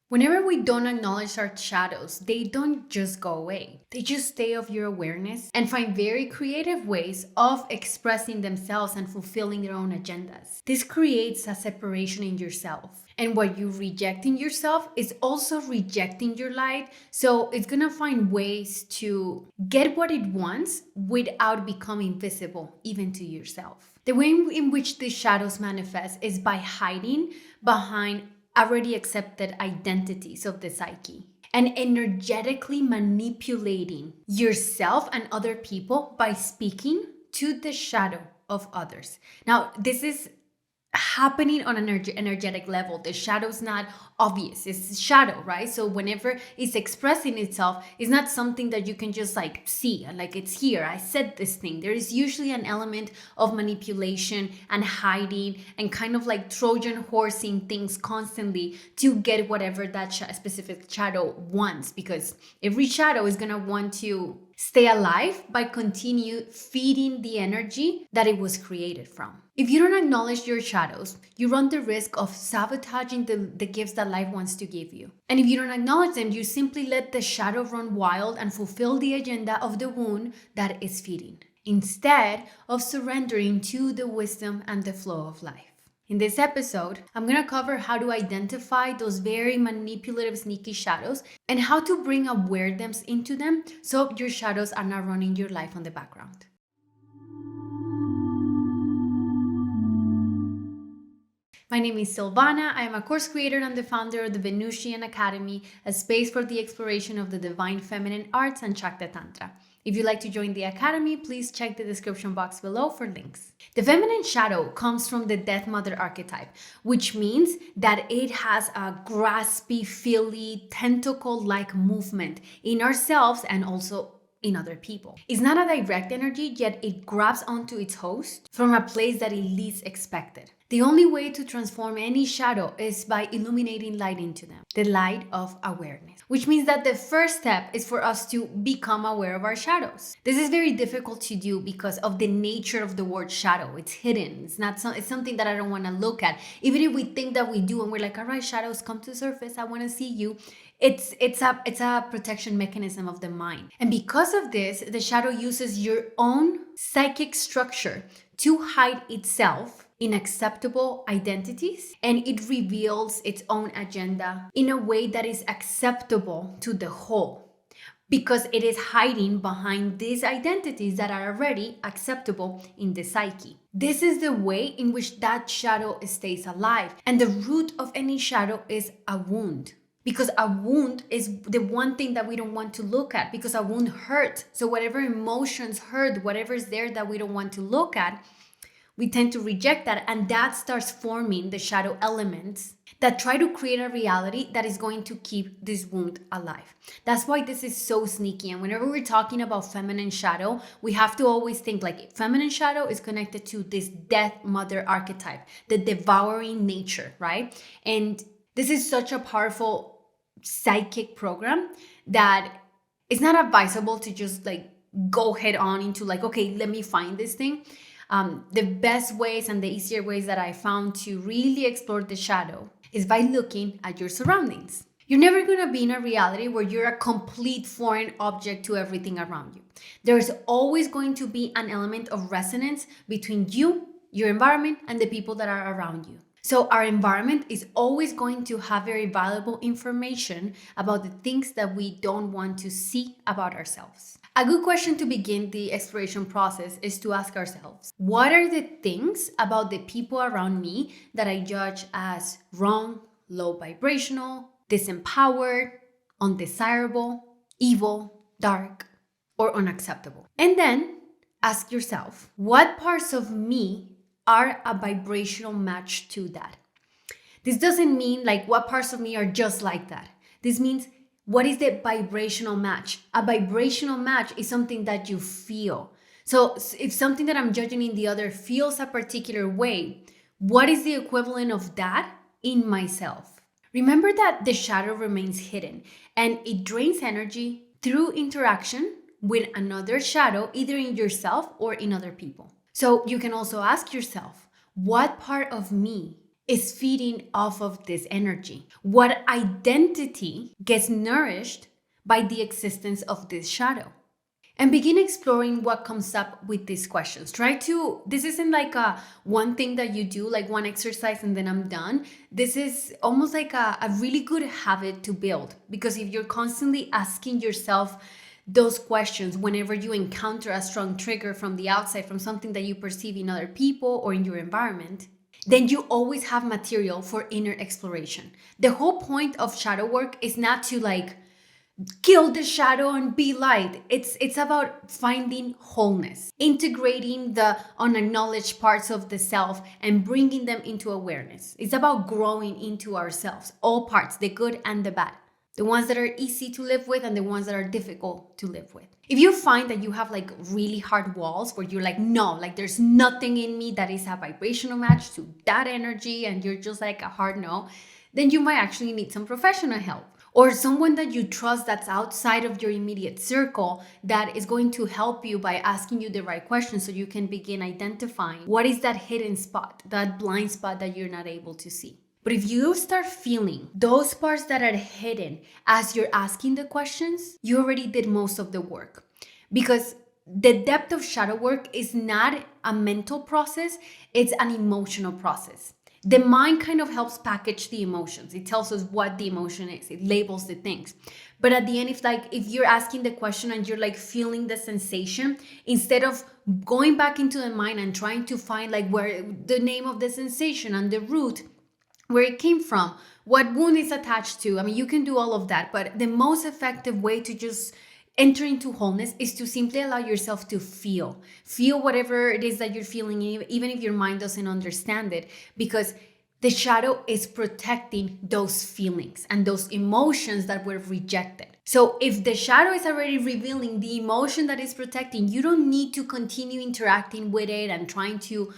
Whenever we don't acknowledge our shadows, they don't just go away. They just stay of your awareness and find very creative ways of expressing themselves and fulfilling their own agendas. This creates a separation in yourself. And what you reject in yourself is also rejecting your light. So it's gonna find ways to get what it wants without becoming visible, even to yourself. The way in which these shadows manifest is by hiding behind already accepted identities of the psyche and energetically manipulating yourself and other people by speaking to the shadow of others. Now, this is happening on an energetic level. The shadow's not obvious. It's shadow, right? So whenever it's expressing itself, it's not something that you can just like see and like it's here. I said this thing. There is usually an element of manipulation and hiding and kind of like Trojan horsing things constantly to get whatever that specific shadow wants, because every shadow is going to want to stay alive by continue feeding the energy that it was created from. If you don't acknowledge your shadows, you run the risk of sabotaging the gifts that life wants to give you. And if you don't acknowledge them, you simply let the shadow run wild and fulfill the agenda of the wound that is feeding, instead of surrendering to the wisdom and the flow of life. In this episode, I'm going to cover how to identify those very manipulative, sneaky shadows and how to bring awareness into them so your shadows are not running your life on the background. My name is Silvana. I am a course creator and the founder of the Venusian Academy, a space for the exploration of the divine feminine arts and Shakta Tantra. If you'd like to join the Academy, please check the description box below for links. The feminine shadow comes from the Death Mother archetype, which means that it has a graspy, feely, tentacle-like movement in ourselves and also in other people. It's not a direct energy, yet it grabs onto its host from a place that it least expected. The only way to transform any shadow is by illuminating light into them, the light of awareness, which means that the first step is for us to become aware of our shadows. This is very difficult to do because of the nature of the word shadow. It's hidden. It's something that I don't want to look at. Even if we think that we do and we're like, all right, shadows, come to surface. I want to see you. It's a protection mechanism of the mind. And because of this, the shadow uses your own psychic structure to hide itself in acceptable identities, and it reveals its own agenda in a way that is acceptable to the whole, because it is hiding behind these identities that are already acceptable in the psyche. This is the way in which that shadow stays alive. And the root of any shadow is a wound. Because a wound is the one thing that we don't want to look at, because a wound hurts. So whatever emotions hurt, whatever's there that we don't want to look at, we tend to reject that, and that starts forming the shadow elements that try to create a reality that is going to keep this wound alive. That's why this is so sneaky. And whenever we're talking about feminine shadow, we have to always think like feminine shadow is connected to this Death Mother archetype, the devouring nature, right? And this is such a powerful psychic program that it's not advisable to just like go head on into like, okay, let me find this thing. The best ways and the easier ways that I found to really explore the shadow is by looking at your surroundings. You're never going to be in a reality where you're a complete foreign object to everything around you. There's always going to be an element of resonance between you, your environment, and the people that are around you. So our environment is always going to have very valuable information about the things that we don't want to see about ourselves. A good question to begin the exploration process is to ask ourselves, what are the things about the people around me that I judge as wrong, low vibrational, disempowered, undesirable, evil, dark, or unacceptable? And then ask yourself, what parts of me are a vibrational match to that? This doesn't mean like what parts of me are just like that. This means, what is the vibrational match? A vibrational match is something that you feel. So if something that I'm judging in the other feels a particular way, what is the equivalent of that in myself? Remember that the shadow remains hidden and it drains energy through interaction with another shadow, either in yourself or in other people. So you can also ask yourself, what part of me is feeding off of this energy? What identity gets nourished by the existence of this shadow? And begin exploring what comes up with these questions. This isn't like a one thing that you do, like one exercise and then I'm done. This is almost like a really good habit to build, because if you're constantly asking yourself those questions whenever you encounter a strong trigger from the outside, from something that you perceive in other people or in your environment, then you always have material for inner exploration. The whole point of shadow work is not to like kill the shadow and be light. It's about finding wholeness, integrating the unacknowledged parts of the self and bringing them into awareness. It's about growing into ourselves, all parts, the good and the bad, the ones that are easy to live with and the ones that are difficult to live with. If you find that you have like really hard walls where you're like, no, like there's nothing in me that is a vibrational match to that energy, and you're just like a hard no, then you might actually need some professional help, or someone that you trust that's outside of your immediate circle that is going to help you by asking you the right questions so you can begin identifying what is that hidden spot, that blind spot that you're not able to see. But if you start feeling those parts that are hidden as you're asking the questions, you already did most of the work. Because the depth of shadow work is not a mental process, it's an emotional process. The mind kind of helps package the emotions. It tells us what the emotion is. It labels the things. But at the end, if you're asking the question and you're like feeling the sensation, instead of going back into the mind and trying to find like where the name of the sensation and the root, where it came from, what wound is attached to. I mean, you can do all of that, but the most effective way to just enter into wholeness is to simply allow yourself to feel whatever it is that you're feeling, even if your mind doesn't understand it, because the shadow is protecting those feelings and those emotions that were rejected. So if the shadow is already revealing the emotion that is protecting, you don't need to continue interacting with it and trying to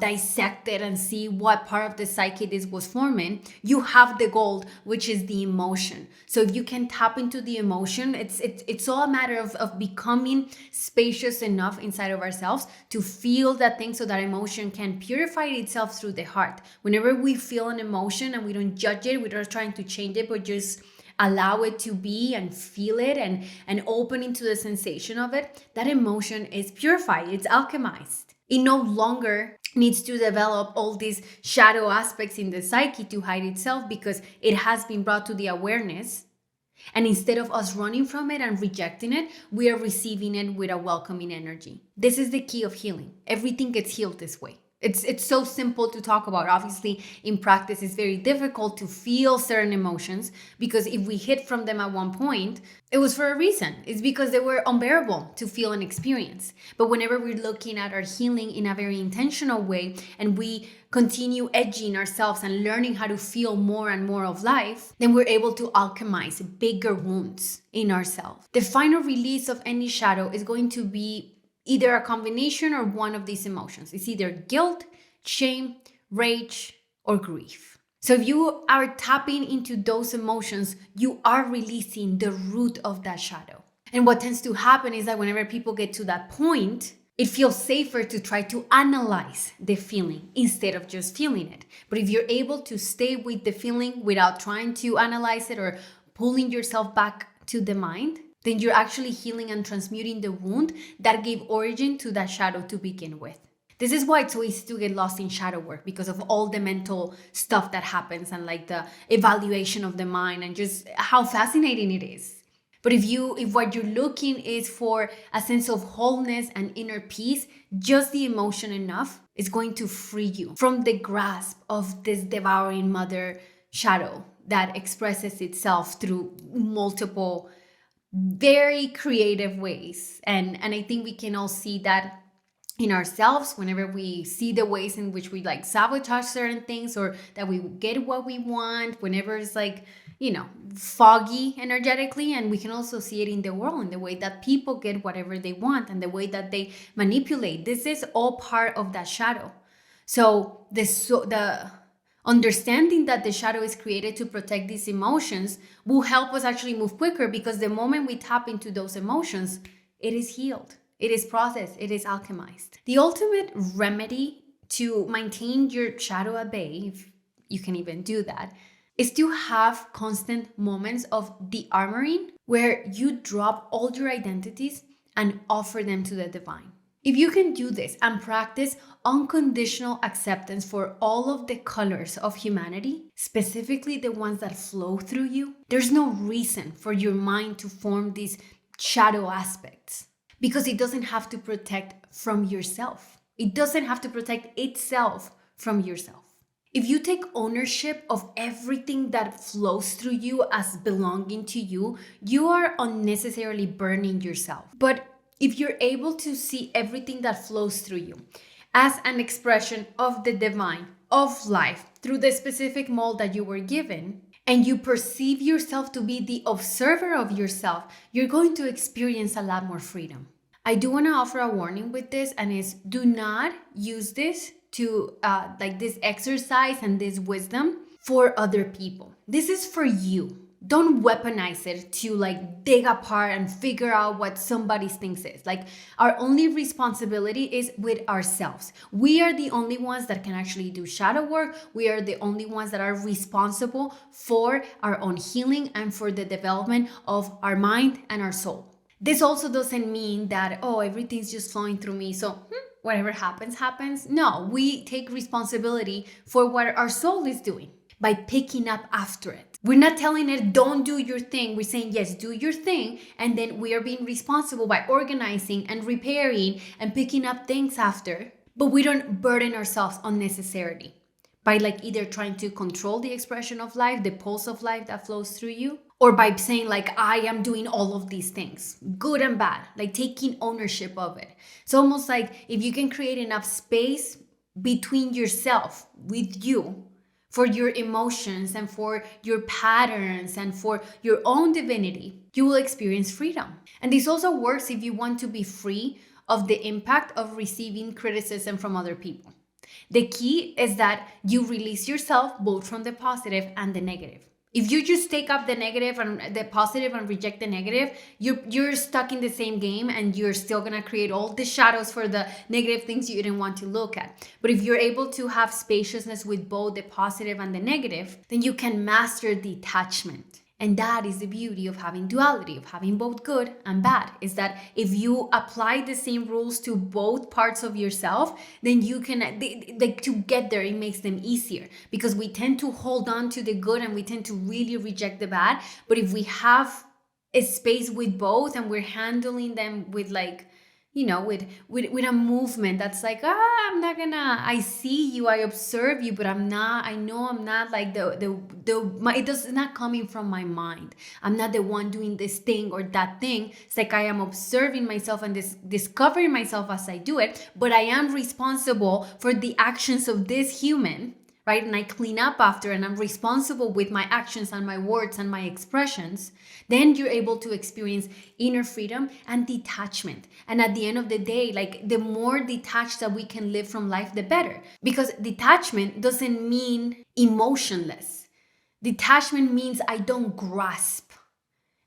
dissect it and see what part of the psyche this was forming. You have the gold, which is the emotion. So if you can tap into the emotion, it's all a matter of becoming spacious enough inside of ourselves to feel that thing, so that emotion can purify itself through the heart. Whenever we feel an emotion and we don't judge it, we're not trying to change it, but just allow it to be and feel it and open into the sensation of it, that emotion is purified, it's alchemized. It no longer needs to develop all these shadow aspects in the psyche to hide itself, because it has been brought to the awareness. And instead of us running from it and rejecting it, we are receiving it with a welcoming energy. This is the key of healing. Everything gets healed this way. It's so simple to talk about. Obviously, in practice, it's very difficult to feel certain emotions, because if we hid from them at one point, it was for a reason. It's because they were unbearable to feel and experience. But whenever we're looking at our healing in a very intentional way, and we continue edging ourselves and learning how to feel more and more of life, then we're able to alchemize bigger wounds in ourselves. The final release of any shadow is going to be either a combination or one of these emotions. It's either guilt, shame, rage, or grief. So if you are tapping into those emotions, you are releasing the root of that shadow. And what tends to happen is that whenever people get to that point, it feels safer to try to analyze the feeling instead of just feeling it. But if you're able to stay with the feeling without trying to analyze it or pulling yourself back to the mind, then you're actually healing and transmuting the wound that gave origin to that shadow to begin with. This is why it's so easy to get lost in shadow work, because of all the mental stuff that happens and like the evaluation of the mind and just how fascinating it is. But if what you're looking is for a sense of wholeness and inner peace, just the emotion enough is going to free you from the grasp of this devouring mother shadow that expresses itself through multiple very creative ways. And I think we can all see that in ourselves whenever we see the ways in which we like sabotage certain things, or that we get what we want, whenever it's like, foggy energetically. And we can also see it in the world, in the way that people get whatever they want and the way that they manipulate. This is all part of that shadow. So the understanding that the shadow is created to protect these emotions will help us actually move quicker, because the moment we tap into those emotions, it is healed, it is processed, it is alchemized. The ultimate remedy to maintain your shadow at bay, you can even do that, is to have constant moments of de-armoring where you drop all your identities and offer them to the divine. If you can do this and practice unconditional acceptance for all of the colors of humanity, specifically the ones that flow through you, there's no reason for your mind to form these shadow aspects because it doesn't have to protect from yourself. It doesn't have to protect itself from yourself. If you take ownership of everything that flows through you as belonging to you, you are unnecessarily burning yourself. But if you're able to see everything that flows through you as an expression of the divine, of life, through the specific mold that you were given, and you perceive yourself to be the observer of yourself, you're going to experience a lot more freedom. I do want to offer a warning with this, and is do not use this to like this exercise and this wisdom for other people. This is for you. Don't weaponize it to like dig apart and figure out what somebody thinks is. Like, our only responsibility is with ourselves. We are the only ones that can actually do shadow work. We are the only ones that are responsible for our own healing and for the development of our mind and our soul. This also doesn't mean that, oh, everything's just flowing through me, so whatever happens, happens. No, we take responsibility for what our soul is doing by picking up after it. We're not telling it, don't do your thing. We're saying, yes, do your thing. And then we are being responsible by organizing and repairing and picking up things after. But we don't burden ourselves unnecessarily by like either trying to control the expression of life, the pulse of life that flows through you, or by saying like, I am doing all of these things, good and bad, like taking ownership of it. It's almost like if you can create enough space between yourself, with you, for your emotions and for your patterns and for your own divinity, you will experience freedom. And this also works if you want to be free of the impact of receiving criticism from other people. The key is that you release yourself both from the positive and the negative. If you just take up the negative and the positive and reject the negative, you're stuck in the same game and you're still gonna create all the shadows for the negative things you didn't want to look at. But if you're able to have spaciousness with both the positive and the negative, then you can master detachment. And that is the beauty of having duality, of having both good and bad, is that if you apply the same rules to both parts of yourself, then you can, to get there, it makes them easier, because we tend to hold on to the good and we tend to really reject the bad. But if we have a space with both and we're handling them with like, you know, with a movement that's like, I'm not gonna, I see you, I observe you, but I know I'm not like it's not coming from my mind. I'm not the one doing this thing or that thing. It's like I am observing myself and discovering myself as I do it, but I am responsible for the actions of this human, right? And I clean up after, and I'm responsible with my actions and my words and my expressions. Then you're able to experience inner freedom and detachment. And at the end of the day, like, the more detached that we can live from life, the better. Because detachment doesn't mean emotionless. Detachment means I don't grasp.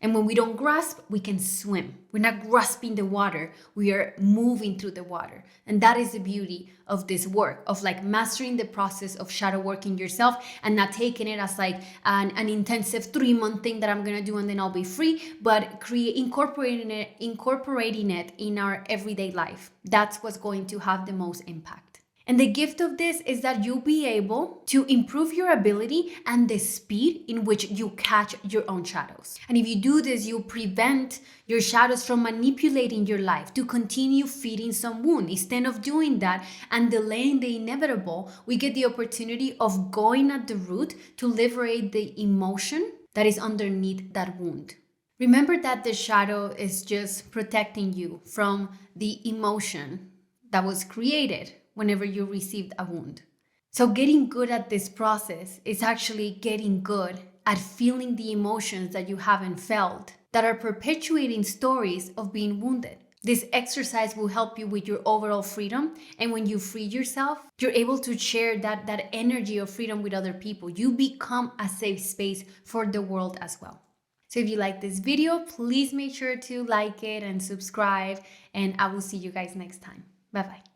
And when we don't grasp, we can swim. We're not grasping the water. We are moving through the water. And that is the beauty of this work, of like mastering the process of shadow working yourself and not taking it as like an intensive 3-month thing that I'm going to do and then I'll be free, but incorporating it in our everyday life. That's what's going to have the most impact. And the gift of this is that you'll be able to improve your ability and the speed in which you catch your own shadows. And if you do this, you prevent your shadows from manipulating your life to continue feeding some wound. Instead of doing that and delaying the inevitable, we get the opportunity of going at the root to liberate the emotion that is underneath that wound. Remember that the shadow is just protecting you from the emotion that was created whenever you received a wound. So getting good at this process is actually getting good at feeling the emotions that you haven't felt, that are perpetuating stories of being wounded. This exercise will help you with your overall freedom. And when you free yourself, you're able to share that energy of freedom with other people. You become a safe space for the world as well. So if you like this video, please make sure to like it and subscribe. And I will see you guys next time. Bye-bye.